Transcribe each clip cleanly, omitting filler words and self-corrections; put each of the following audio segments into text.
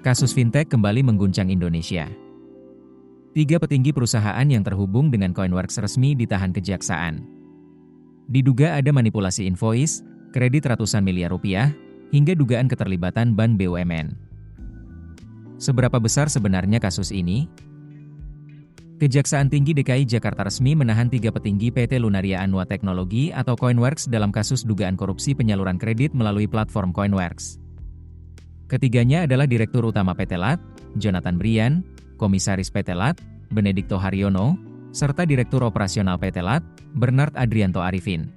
Kasus fintech kembali mengguncang Indonesia. 3 petinggi perusahaan yang terhubung dengan Coinworks resmi ditahan kejaksaan. Diduga ada manipulasi invoice, kredit ratusan miliar rupiah, hingga dugaan keterlibatan bank BUMN. Seberapa besar sebenarnya kasus ini? Kejaksaan Tinggi DKI Jakarta resmi menahan 3 petinggi PT Lunaria Anua Teknologi atau Coinworks dalam kasus dugaan korupsi penyaluran kredit melalui platform Coinworks. Ketiganya adalah Direktur Utama PT LAT, Jonathan Brian, Komisaris PT LAT, Benedikto Haryono, serta Direktur Operasional PT LAT, Bernard Adrianto Arifin.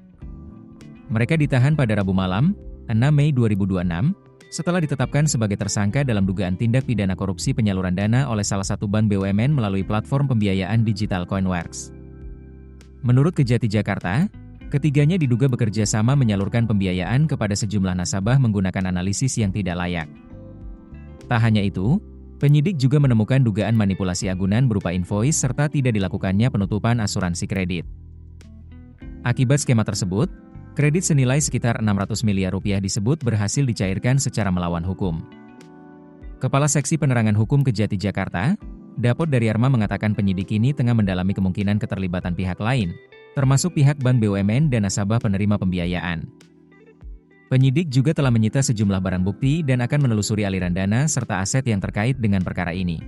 Mereka ditahan pada Rabu malam, 6 Mei 2026, setelah ditetapkan sebagai tersangka dalam dugaan tindak pidana korupsi penyaluran dana oleh salah satu bank BUMN melalui platform pembiayaan digital Coinworks. Menurut Kejati Jakarta, ketiganya diduga bekerja sama menyalurkan pembiayaan kepada sejumlah nasabah menggunakan analisis yang tidak layak. Tak hanya itu, penyidik juga menemukan dugaan manipulasi agunan berupa invoice serta tidak dilakukannya penutupan asuransi kredit. Akibat skema tersebut, kredit senilai sekitar 600 miliar rupiah disebut berhasil dicairkan secara melawan hukum. Kepala Seksi Penerangan Hukum Kejati Jakarta, Dapot Daryarma mengatakan penyidik ini tengah mendalami kemungkinan keterlibatan pihak lain, termasuk pihak bank BUMN dan nasabah penerima pembiayaan. Penyidik juga telah menyita sejumlah barang bukti dan akan menelusuri aliran dana serta aset yang terkait dengan perkara ini.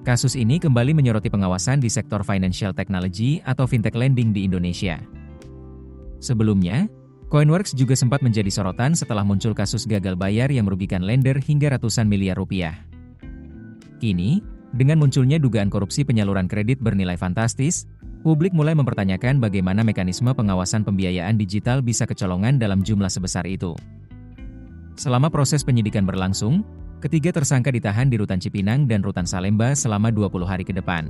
Kasus ini kembali menyoroti pengawasan di sektor financial technology atau fintech lending di Indonesia. Sebelumnya, Coinworks juga sempat menjadi sorotan setelah muncul kasus gagal bayar yang merugikan lender hingga ratusan miliar rupiah. Kini, dengan munculnya dugaan korupsi penyaluran kredit bernilai fantastis, publik mulai mempertanyakan bagaimana mekanisme pengawasan pembiayaan digital bisa kecolongan dalam jumlah sebesar itu. Selama proses penyidikan berlangsung, ketiga tersangka ditahan di Rutan Cipinang dan Rutan Salemba selama 20 hari ke depan.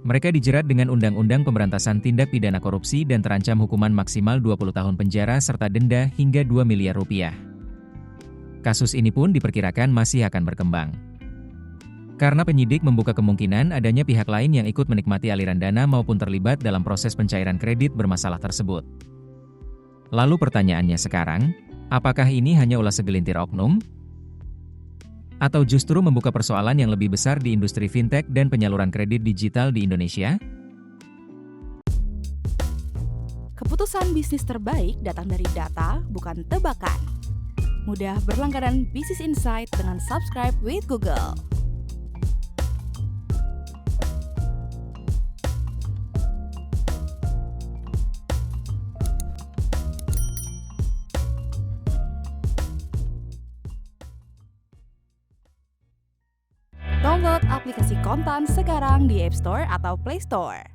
Mereka dijerat dengan Undang-Undang Pemberantasan Tindak Pidana Korupsi dan terancam hukuman maksimal 20 tahun penjara serta denda hingga 2 miliar rupiah. Kasus ini pun diperkirakan masih akan berkembang. Karena penyidik membuka kemungkinan adanya pihak lain yang ikut menikmati aliran dana maupun terlibat dalam proses pencairan kredit bermasalah tersebut. Lalu pertanyaannya sekarang, apakah ini hanya ulah segelintir oknum? Atau justru membuka persoalan yang lebih besar di industri fintech dan penyaluran kredit digital di Indonesia? Keputusan bisnis terbaik datang dari data, bukan tebakan. Mudah berlangganan Business Insight dengan subscribe with Google. Download aplikasi Kontan sekarang di App Store atau Play Store.